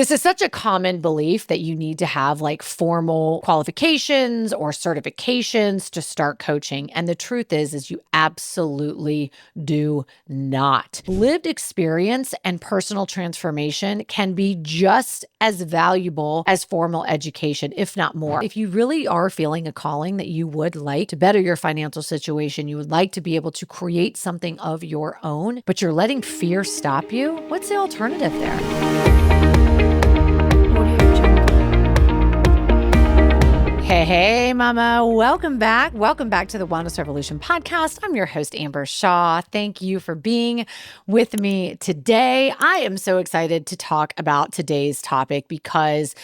This is such a common belief that you need to have like formal qualifications or certifications to start coaching. And the truth is you absolutely do not. Lived experience and personal transformation can be just as valuable as formal education, if not more. If you really are feeling a calling that you would like to better your financial situation, you would like to be able to create something of your own, but you're letting fear stop you, what's the alternative there? Hey, mama. Welcome back. Welcome back to the Wellness Revolution podcast. I'm your host, Amber Shaw. Thank you for being with me today. I am so excited to talk about today's topic because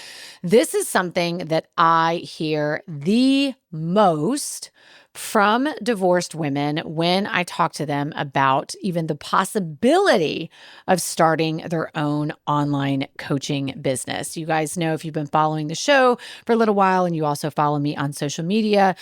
this is something that I hear the most from divorced women when I talk to them about even the possibility of starting their own online coaching business. You guys know, if you've been following the show for a little while and you also follow me on social media,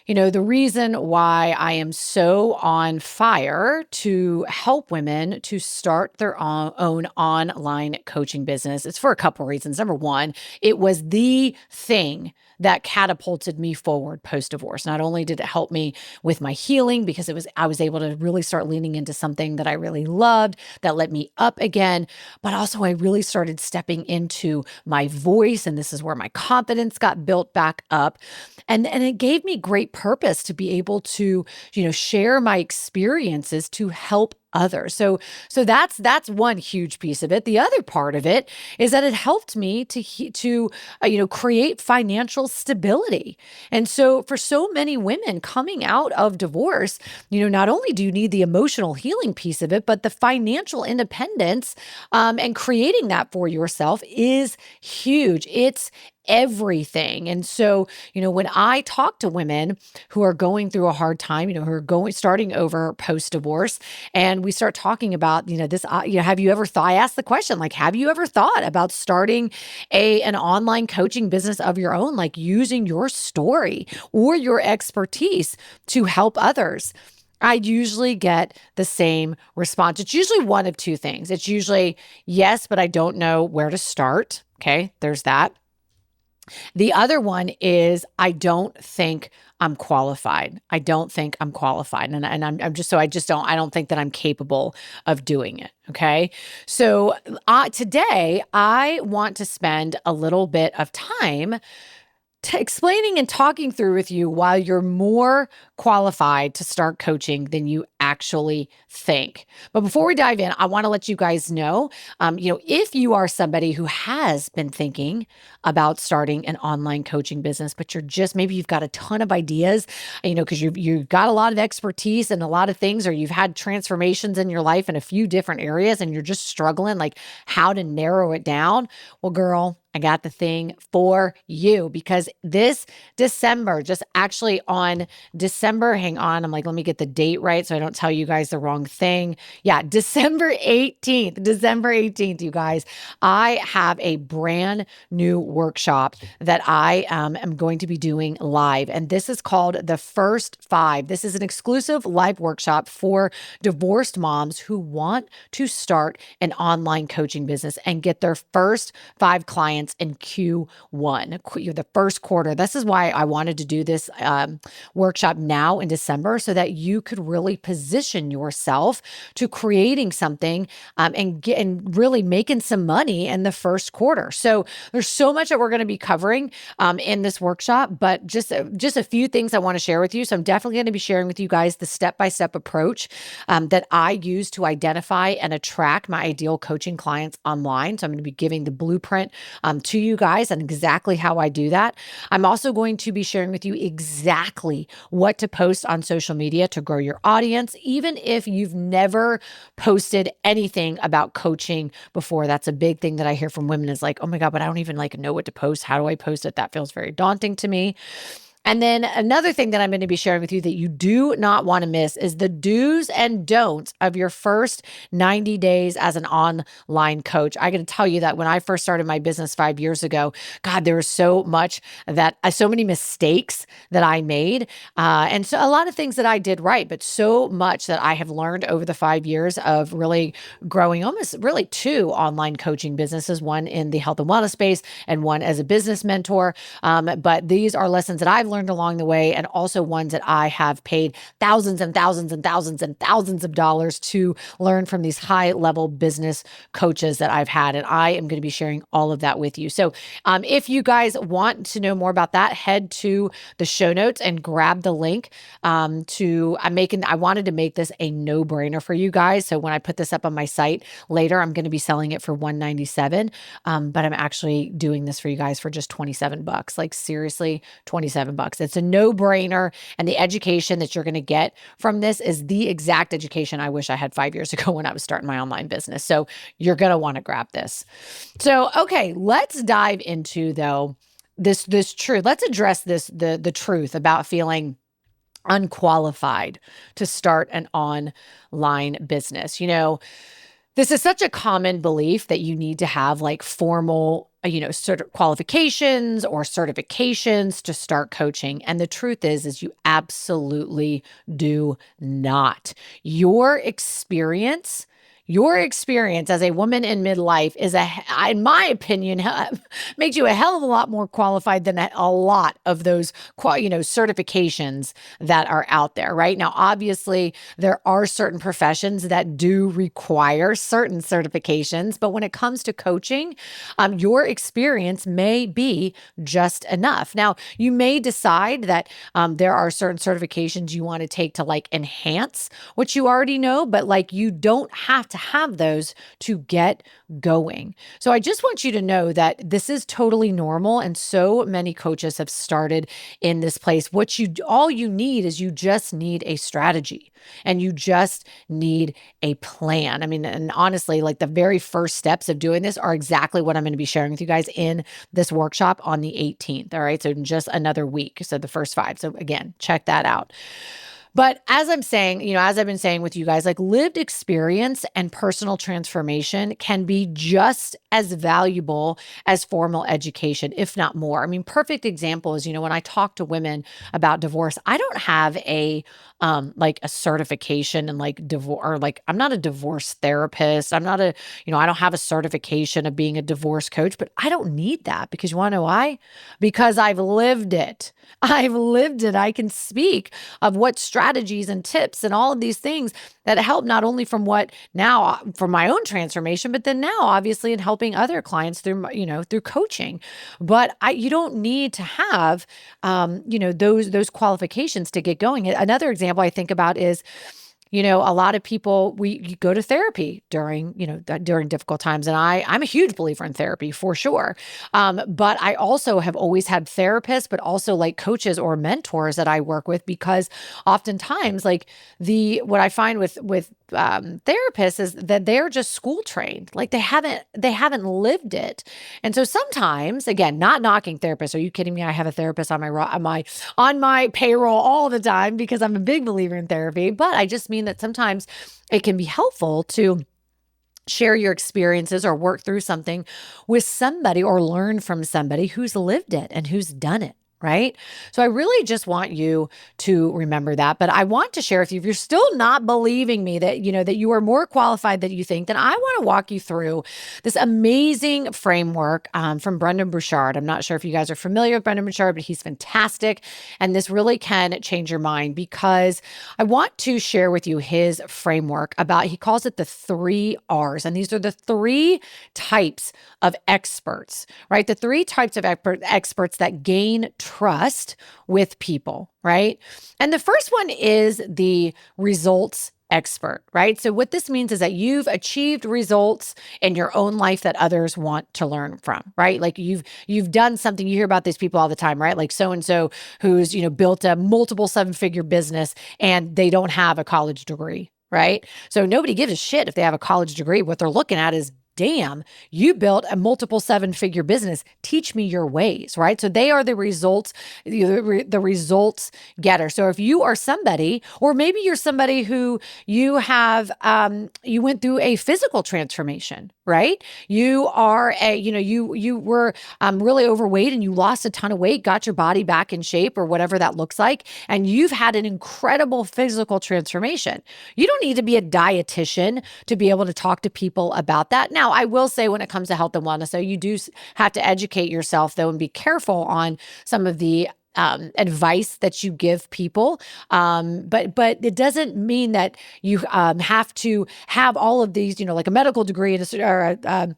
you know, the reason why I am so on fire to help women to start their own online coaching business, it's for a couple reasons. Number one, it was the thing that catapulted me forward post-divorce. Not only did it help me with my healing because I was able to really start leaning into something that I really loved that let me up again, but also I really started stepping into my voice, and this is where my confidence got built back up. And it gave me great purpose to be able to, share my experiences to help others. So that's one huge piece of it. The other part of it is that it helped me to create financial stability. And so for so many women coming out of divorce, not only do you need the emotional healing piece of it, but the financial independence and creating that for yourself is huge. It's everything. And so, when I talk to women who are going through a hard time, who are starting over post-divorce, and we start talking about, this, have you ever thought, I asked the question, like, have you ever thought about starting an online coaching business of your own, like using your story or your expertise to help others? I usually get the same response. It's usually one of two things. It's usually, yes, but I don't know where to start. Okay, there's that. The other one is, I don't think I'm qualified. I don't think I'm qualified. And I don't think that I'm capable of doing it. Okay. So today I want to spend a little bit of time explaining and talking through with you why you're more qualified to start coaching than you actually think. But before we dive in, I want to let you guys know, if you are somebody who has been thinking about starting an online coaching business, but maybe you've got a ton of ideas, because you've got a lot of expertise in a lot of things, or you've had transformations in your life in a few different areas, and you're just struggling like how to narrow it down. Well, girl, I got the thing for you, because this December, just actually on December, hang on, I'm like, let me get the date right so I don't tell you guys the wrong thing. Yeah, December 18th, you guys, I have a brand new workshop that I am going to be doing live. And this is called The First Five. This is an exclusive live workshop for divorced moms who want to start an online coaching business and get their first 5 clients in Q1, the first quarter. This is why I wanted to do this workshop now in December, so that you could really position yourself to creating something and really making some money in the first quarter. So there's so much that we're going to be covering in this workshop, but just a few things I want to share with you. So I'm definitely going to be sharing with you guys the step-by-step approach that I use to identify and attract my ideal coaching clients online. So I'm going to be giving the blueprint to you guys and exactly how I do that. I'm also going to be sharing with you exactly what to post on social media to grow your audience, even if you've never posted anything about coaching before. That's a big thing that I hear from women, is like, oh my God, but I don't even know what to post. How do I post it? That feels very daunting to me. And then another thing that I'm going to be sharing with you that you do not want to miss is the do's and don'ts of your first 90 days as an online coach. I got to tell you that when I first started my business 5 years ago, God, there was so much so many mistakes that I made. And so a lot of things that I did right, but so much that I have learned over the 5 years of really growing almost really two online coaching businesses, one in the health and wellness space and one as a business mentor. But these are lessons that I've learned along the way, and also ones that I have paid thousands and thousands and thousands and thousands of dollars to learn from these high level business coaches that I've had. And I am going to be sharing all of that with you. So if you guys want to know more about that, head to the show notes and grab the link I wanted to make this a no-brainer for you guys. So when I put this up on my site later, I'm going to be selling it for $197. But I'm actually doing this for you guys for just $27. Like seriously, $27. It's a no-brainer. And the education that you're going to get from this is the exact education I wish I had 5 years ago when I was starting my online business. So you're going to want to grab this. So, okay, let's dive into though, this truth. Let's address the truth about feeling unqualified to start an online business. This is such a common belief that you need to have like formal, qualifications or certifications to start coaching. And the truth is you absolutely do not. Your experience as a woman in midlife is in my opinion, makes you a hell of a lot more qualified than a lot of those, certifications that are out there, right? Now, obviously, there are certain professions that do require certain certifications, but when it comes to coaching, your experience may be just enough. Now, you may decide that there are certain certifications you want to take to like enhance what you already know, but like you don't have to have those to get going. So I just want you to know that this is totally normal. And so many coaches have started in this place. All you need is you just need a strategy and you just need a plan. I mean, and honestly, like the very first steps of doing this are exactly what I'm going to be sharing with you guys in this workshop on the 18th. All right. So in just another week. So the first 5. So again, check that out. But as I'm saying, as I've been saying with you guys, like lived experience and personal transformation can be just as valuable as formal education, if not more. I mean, perfect example is, when I talk to women about divorce, I don't have a certification in like divorce, or like I'm not a divorce therapist. I'm not I don't have a certification of being a divorce coach, but I don't need that because you want to know why? Because I've lived it. I can speak of what strategies and tips and all of these things that help not only from my own transformation, but then now obviously in helping other clients through coaching. But you don't need to have, those qualifications to get going. Another example I think about is, a lot of people, you go to therapy during difficult times. And I'm a huge believer in therapy for sure. But I also have always had therapists, but also like coaches or mentors that I work with, because oftentimes like what I find with therapists is that they're just school trained. Like they haven't lived it. And so sometimes, again, not knocking therapists. Are you kidding me? I have a therapist on my payroll all the time because I'm a big believer in therapy. But I just mean that sometimes it can be helpful to share your experiences or work through something with somebody or learn from somebody who's lived it and who's done it. Right? So I really just want you to remember that. But I want to share with you, if you're still not believing me that you are more qualified than you think, then I want to walk you through this amazing framework from Brendon Burchard. I'm not sure if you guys are familiar with Brendon Burchard, but he's fantastic. And this really can change your mind, because I want to share with you his framework he calls it the 3 R's. And these are the 3 types of experts, right? The 3 types of experts that gain trust with people, right? And the first one is the results expert, right? So what this means is that you've achieved results in your own life that others want to learn from, right? Like you've done something. You hear about these people all the time, right? Like so-and-so who's, built a multiple 7-figure business and they don't have a college degree, right? So nobody gives a shit if they have a college degree. What they're looking at is, damn, you built a multiple 7-figure business. Teach me your ways, right? So they are the results, the results getter. So if you are somebody, or maybe you're somebody who you have, you went through a physical transformation, right? You are you were really overweight and you lost a ton of weight, got your body back in shape or whatever that looks like. And you've had an incredible physical transformation. You don't need to be a dietitian to be able to talk to people about that. Now, I will say when it comes to health and wellness, so you do have to educate yourself though and be careful on some of the advice that you give people. But it doesn't mean that you have to have all of these, like a medical degree or a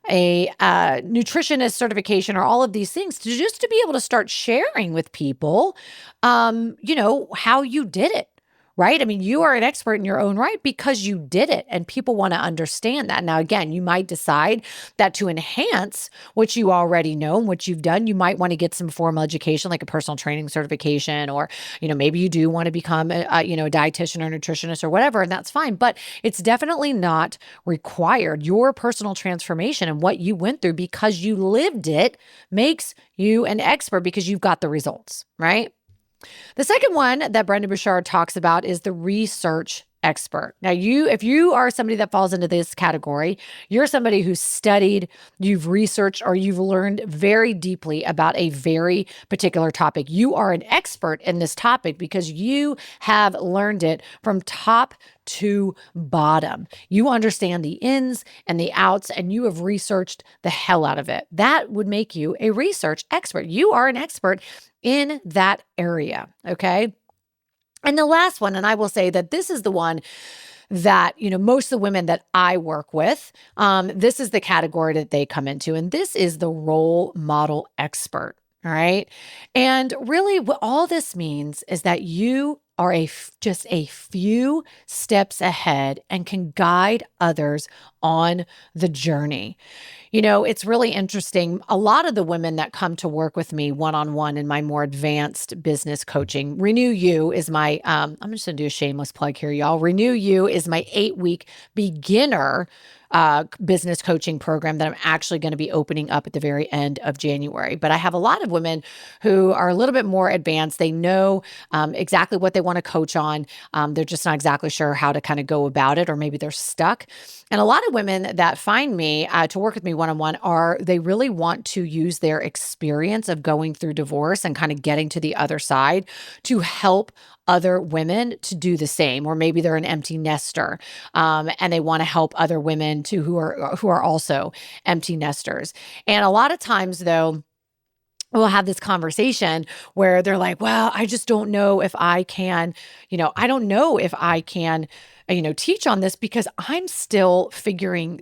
nutritionist certification or all of these things just to be able to start sharing with people, how you did it. Right? I mean, you are an expert in your own right because you did it and people want to understand that. Now, again, you might decide that to enhance what you already know and what you've done, you might want to get some formal education like a personal training certification, or, maybe you do want to become a dietitian or nutritionist or whatever, and that's fine. But it's definitely not required. Your personal transformation and what you went through because you lived it makes you an expert because you've got the results, right? The second one that Brendon Burchard talks about is the research expert. Now, if you are somebody that falls into this category, you're somebody who's studied, you've researched, or you've learned very deeply about a very particular topic. You are an expert in this topic because you have learned it from top to bottom. You understand the ins and the outs, and you have researched the hell out of it. That would make you a research expert. You are an expert in that area, okay? And the last one, and I will say that this is the one that, most of the women that I work with, this is the category that they come into, and this is the role model expert, all right? And really what all this means is that you are just a few steps ahead and can guide others on the journey. It's really interesting. A lot of the women that come to work with me one-on-one in my more advanced business coaching, Renew You is my, I'm just going to do a shameless plug here, y'all. Renew You is my 8-week beginner business coaching program that I'm actually going to be opening up at the very end of January. But I have a lot of women who are a little bit more advanced. They know exactly what they want to coach on. They're just not exactly sure how to kind of go about it, or maybe they're stuck. And a lot of women that find me to work with me one-on-one they really want to use their experience of going through divorce and kind of getting to the other side to help other women to do the same. Or maybe they're an empty nester and they want to help other women too who are also empty nesters. And a lot of times though, we'll have this conversation where they're like, well, I just don't know if I can, I don't know if I can, teach on this because I'm still figuring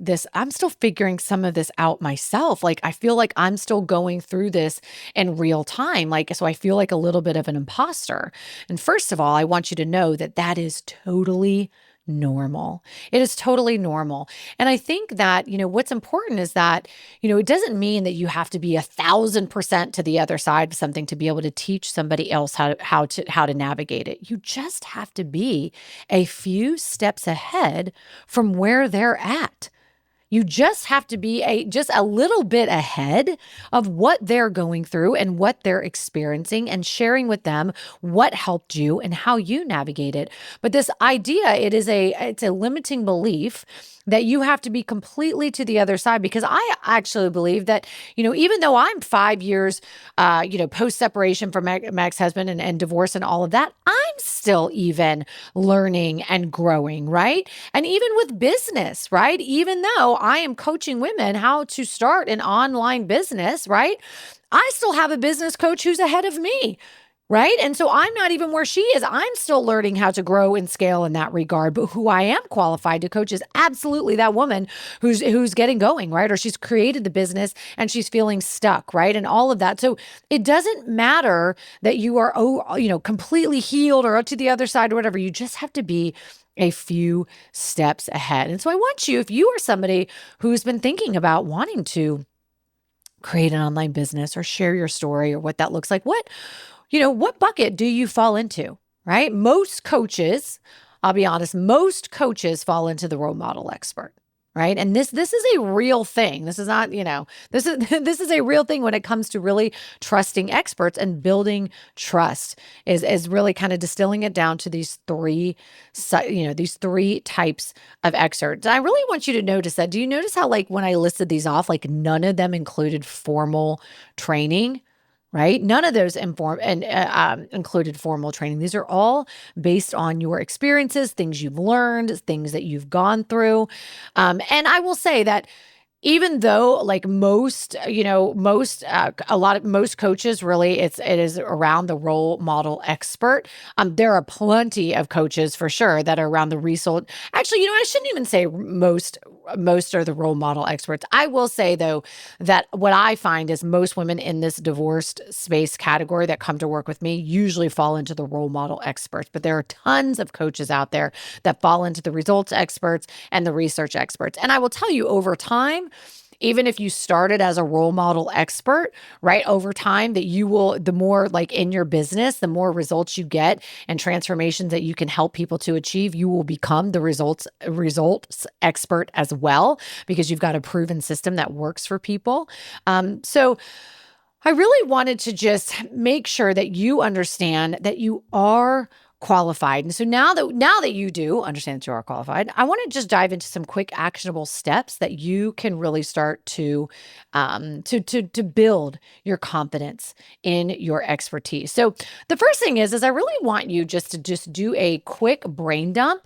some of this out myself. Like, I feel like I'm still going through this in real time. So I feel like a little bit of an imposter. And first of all, I want you to know that that is totally normal. It is totally normal. And I think that, what's important is that, it doesn't mean that you have to be 1,000% to the other side of something to be able to teach somebody else how to navigate it. You just have to be a few steps ahead from where they're at. You just have to be just a little bit ahead of what they're going through and what they're experiencing, and sharing with them what helped you and how you navigate it. But this idea, it's a limiting belief that you have to be completely to the other side, because I actually believe that, even though I'm 5 years, post-separation from my ex-husband and divorce and all of that, I'm still even learning and growing, right? And even with business, right? Even though I am coaching women how to start an online business, right? I still have a business coach who's ahead of me. Right? And so I'm not even where she is. I'm still learning how to grow and scale in that regard. But who I am qualified to coach is absolutely that woman who's getting going, right? Or she's created the business and she's feeling stuck, right? And all of that. So it doesn't matter that you are, completely healed or to the other side or whatever. You just have to be a few steps ahead. And so I want you, if you are somebody who's been thinking about wanting to create an online business or share your story or what that looks like, what bucket do you fall into, right? Most coaches, I'll be honest, most coaches fall into the role model expert, right? And this is a real thing. This is not, this is this is a real thing when it comes to really trusting experts and building trust is really kind of distilling it down to these three types of excerpts. And I really want you to notice that. Do you notice how, like, when I listed these off, like, none of them included formal training? Right? None of those included formal training. These are all based on your experiences, things you've learned, things that you've gone through. And I will say that even though, like, most coaches, really, it is around the role model expert. There are plenty of coaches for sure that are around the result. Actually, I shouldn't even say most are the role model experts. I will say, though, that what I find is most women in this divorced space category that come to work with me usually fall into the role model experts. But there are tons of coaches out there that fall into the results experts and the research experts. And I will tell you, over time, even if you started as a role model expert, right, over time, that you will, the more, like, in your business, the more results you get and transformations that you can help people to achieve, you will become the results expert as well, because you've got a proven system that works for people. So I really wanted to just make sure that you understand that you are qualified. And so now that you do understand that you are qualified, I want to just dive into some quick actionable steps that you can really start to build your confidence in your expertise. So the first thing is I really want you just to do a quick brain dump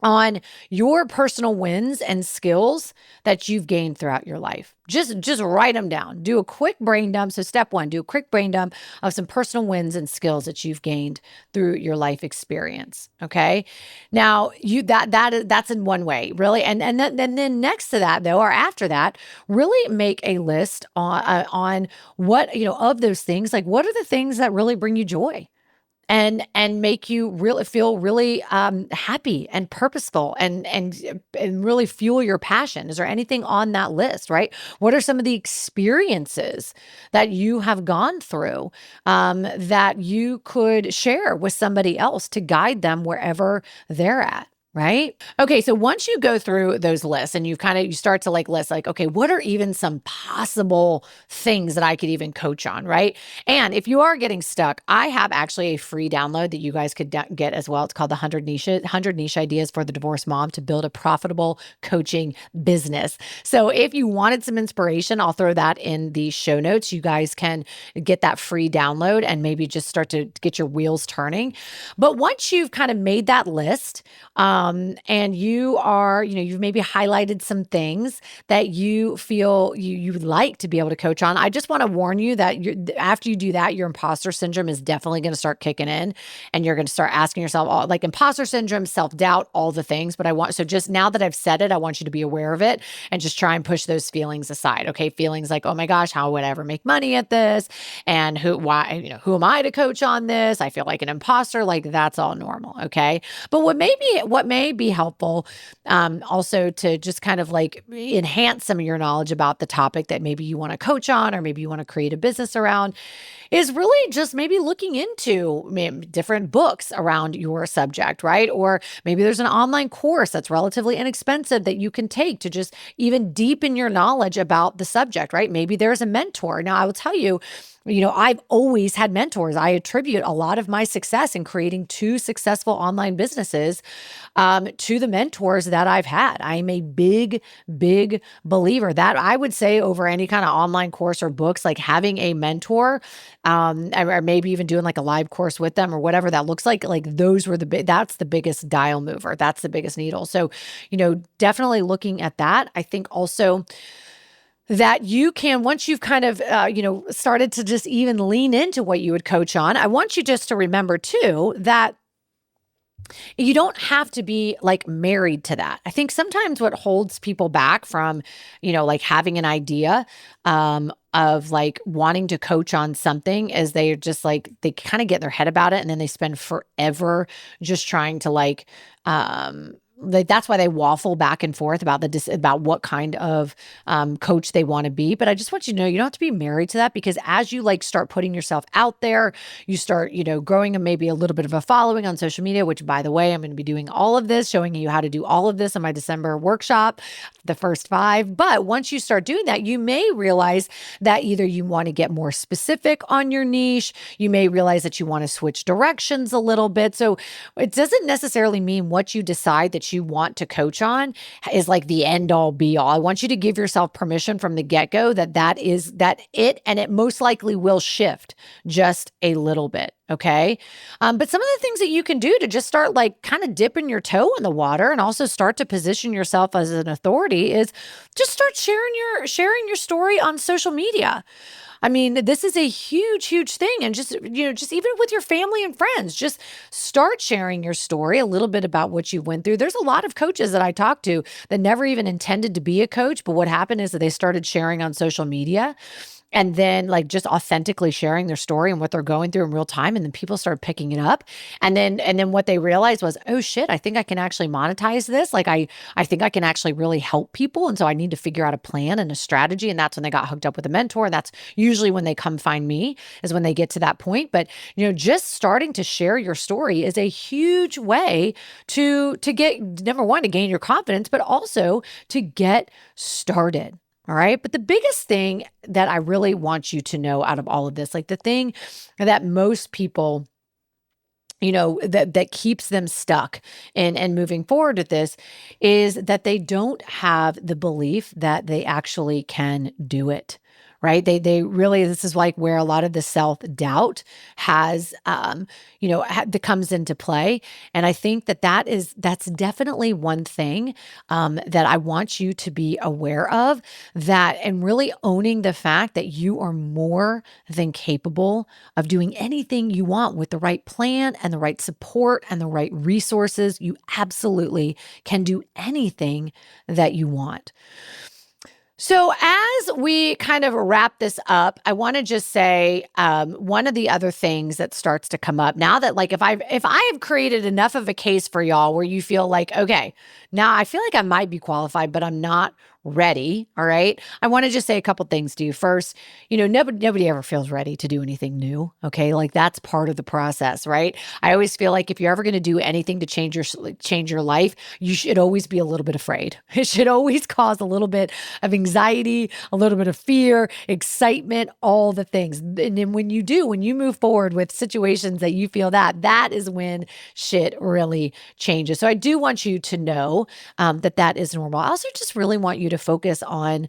on your personal wins and skills that you've gained throughout your life. Just write them down. Do a quick brain dump. So step one, do a quick brain dump of some personal wins and skills that you've gained through your life experience. Okay. Now that's in one way, really. And then next to that, though, or after that, really make a list on what, of those things, like, what are the things that really bring you joy? And make you really feel really happy and purposeful and really fuel your passion. Is there anything on that list, right? What are some of the experiences that you have gone through that you could share with somebody else to guide them wherever they're at? Right? Okay, so once you go through those lists and you start to, like, list, like, okay, what are even some possible things that I could even coach on, right? And if you are getting stuck, I have actually a free download that you guys could get as well. It's called the 100 niche ideas for the divorced mom to build a profitable coaching business. So if you wanted some inspiration, I'll throw that in the show notes. You guys can get that free download and maybe just start to get your wheels turning. But once you've kind of made that list, and you are, you've maybe highlighted some things that you feel you would like to be able to coach on. I just want to warn you that after you do that, your imposter syndrome is definitely going to start kicking in, and you're going to start asking yourself, like, imposter syndrome, self-doubt, all the things. But so just now that I've said it, I want you to be aware of it and just try and push those feelings aside. Okay. Feelings like, oh my gosh, how would I ever make money at this? And who am I to coach on this? I feel like an imposter. Like, that's all normal. Okay. But what may be helpful also to just kind of, like, enhance some of your knowledge about the topic that maybe you want to coach on, or maybe you want to create a business around, is really just maybe looking into different books around your subject, right? Or maybe there's an online course that's relatively inexpensive that you can take to just even deepen your knowledge about the subject, right? Maybe there's a mentor. Now, I will tell you, I've always had mentors. I attribute a lot of my success in creating 2 successful online businesses to the mentors that I've had. I'm a big, big believer that I would say over any kind of online course or books, like, having a mentor, or maybe even doing, like, a live course with them or whatever that looks like that's the biggest dial mover. That's the biggest needle. So, definitely looking at that. I think also that you can, once you've kind of, started to just even lean into what you would coach on, I want you just to remember too, that you don't have to be, like, married to that. I think sometimes what holds people back from, like, having an idea, of, like, wanting to coach on something is they're just, like, they kind of get in their head about it, and then they spend forever just trying to, like, that's why they waffle back and forth about about what kind of coach they want to be. But I just want you to know, you don't have to be married to that, because as you like start putting yourself out there, you start, growing maybe a little bit of a following on social media, which by the way, I'm going to be doing all of this, showing you how to do all of this in my December workshop, the first 5. But once you start doing that, you may realize that either you want to get more specific on your niche, you may realize that you want to switch directions a little bit. So it doesn't necessarily mean what you decide that you want to coach on is like the end all be all. I want you to give yourself permission from the get-go that is it, and it most likely will shift just a little bit. Okay. But some of the things that you can do to just start like kind of dipping your toe in the water and also start to position yourself as an authority is just start sharing your story on social media. I mean, this is a huge, huge thing. And just even with your family and friends, just start sharing your story, a little bit about what you went through. There's a lot of coaches that I talk to that never even intended to be a coach. But what happened is that they started sharing on social media, and then like just authentically sharing their story and what they're going through in real time. And then people started picking it up. And then what they realized was, oh shit, I think I can actually monetize this. Like I think I can actually really help people. And so I need to figure out a plan and a strategy. And that's when they got hooked up with a mentor. And that's usually when they come find me, is when they get to that point. But just starting to share your story is a huge way to get, number one, to gain your confidence, but also to get started. All right. But the biggest thing that I really want you to know out of all of this, like the thing that most people, that keeps them stuck and moving forward with this, is that they don't have the belief that they actually can do it. Right. They really, this is like where a lot of the self-doubt has, that comes into play. And I think that's definitely one thing that I want you to be aware of, that, and really owning the fact that you are more than capable of doing anything you want with the right plan and the right support and the right resources. You absolutely can do anything that you want. So as we kind of wrap this up, I want to just say one of the other things that starts to come up now, that like if I have created enough of a case for y'all where you feel like, okay, now I feel like I might be qualified, but I'm not ready. All right. I want to just say a couple things to you. First, nobody ever feels ready to do anything new. Okay. Like that's part of the process, right? I always feel like if you're ever going to do anything to change your life, you should always be a little bit afraid. It should always cause a little bit of anxiety, a little bit of fear, excitement, all the things. And then when you move forward with situations that you feel that is when shit really changes. So I do want you to know that is normal. I also just really want you to focus on,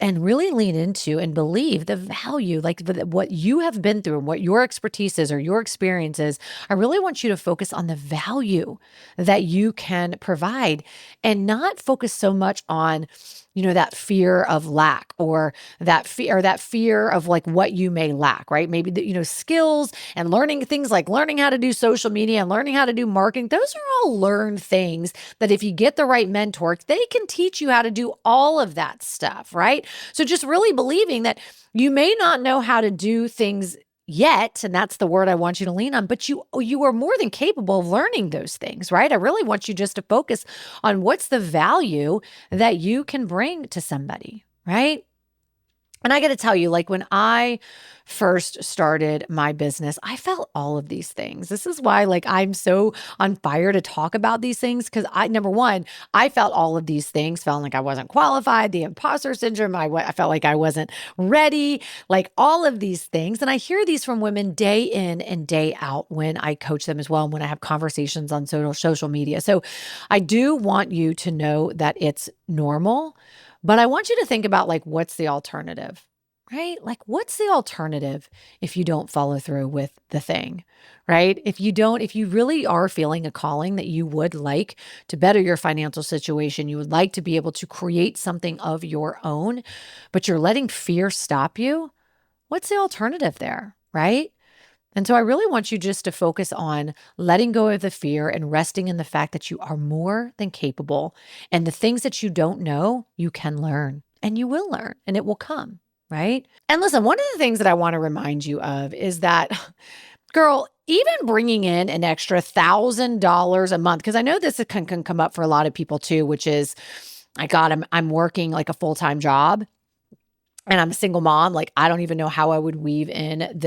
and really lean into and believe the value, like what you have been through and what your expertise is or your experiences. I really want you to focus on the value that you can provide, and not focus so much on, that fear of lack, or that fear of like what you may lack, right? Maybe the, skills and learning things like learning how to do social media and learning how to do marketing. Those are all learned things that if you get the right mentor, they can teach you how to do all of that stuff, right? So just really believing that you may not know how to do things yet, and that's the word I want you to lean on, but you are more than capable of learning those things, right? I really want you just to focus on what's the value that you can bring to somebody, right? And I got to tell you, like when I first started my business, I felt all of these things. This is why like I'm so on fire to talk about these things, because number one, I felt all of these things, felt like I wasn't qualified, the imposter syndrome. I felt like I wasn't ready, like all of these things. And I hear these from women day in and day out when I coach them as well, and when I have conversations on social media. So I do want you to know that it's normal. But I want you to think about like, what's the alternative, right? Like, what's the alternative if you don't follow through with the thing, right? If you really are feeling a calling that you would like to better your financial situation, you would like to be able to create something of your own, but you're letting fear stop you, what's the alternative there, right? And so I really want you just to focus on letting go of the fear and resting in the fact that you are more than capable. And the things that you don't know, you can learn, and you will learn, and it will come, right? And listen, one of the things that I want to remind you of is that, girl, even bringing in an extra $1,000 a month, because I know this can come up for a lot of people too, which is, my God, I'm working like a full-time job and I'm a single mom. Like, I don't even know how I would weave in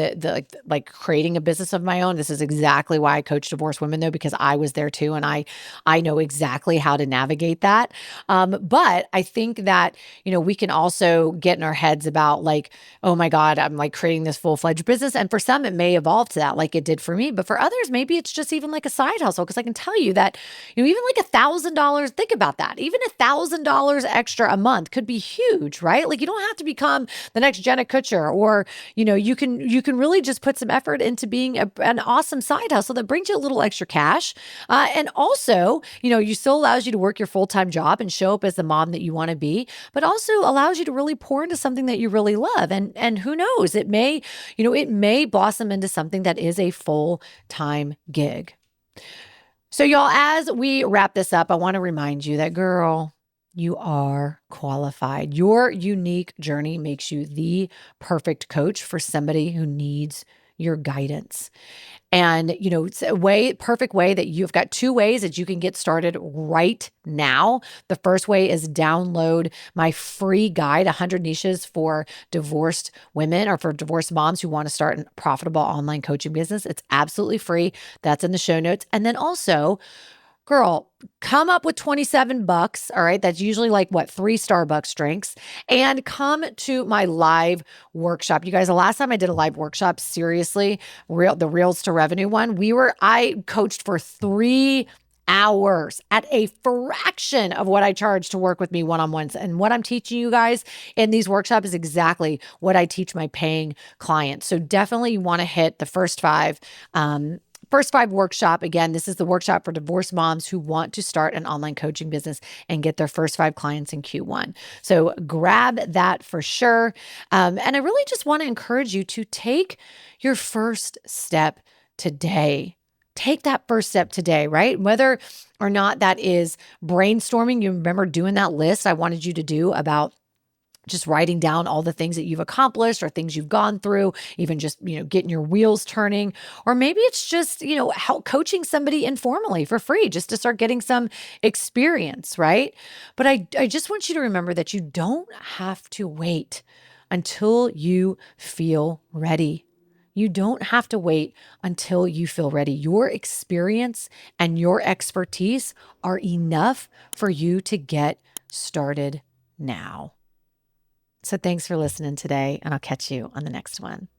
like creating a business of my own. This is exactly why I coach divorced women though, because I was there too. And I know exactly how to navigate that. But I think that, we can also get in our heads about like, oh my God, I'm like creating this full-fledged business. And for some, it may evolve to that like it did for me. But for others, maybe it's just even like a side hustle. Cause I can tell you that, even like $1,000, think about that. Even $1,000 extra a month could be huge, right? Like you don't have to become the next Jenna Kutcher, or you can really just put some effort into being an awesome side hustle that brings you a little extra cash, and also you still allows you to work your full-time job and show up as the mom that you want to be, but also allows you to really pour into something that you really love, and who knows, it may blossom into something that is a full-time gig. So y'all, as we wrap this up, I want to remind you that, girl, you are qualified. Your unique journey makes you the perfect coach for somebody who needs your guidance. And, it's a perfect way that you've got two ways that you can get started right now. The first way is download my free guide, 100 niches for divorced women or for divorced moms who want to start a profitable online coaching business. It's absolutely free. That's in the show notes. And then also, girl, come up with $27. All right. That's usually like what, 3 Starbucks drinks, and come to my live workshop. You guys, the last time I did a live workshop, seriously, the Reels to Revenue one, I coached for 3 hours at a fraction of what I charge to work with me one-on-ones. And what I'm teaching you guys in these workshops is exactly what I teach my paying clients. So definitely you want to hit the first 5, First 5 workshop. Again, this is the workshop for divorced moms who want to start an online coaching business and get their first 5 clients in Q1. So grab that for sure. And I really just want to encourage you to take your first step today. Take that first step today, right? Whether or not that is brainstorming. You remember doing that list I wanted you to do about just writing down all the things that you've accomplished or things you've gone through, even just, getting your wheels turning. Or maybe it's just, help coaching somebody informally for free just to start getting some experience, right? But I just want you to remember that you don't have to wait until you feel ready. You don't have to wait until you feel ready. Your experience and your expertise are enough for you to get started now. So thanks for listening today, and I'll catch you on the next one.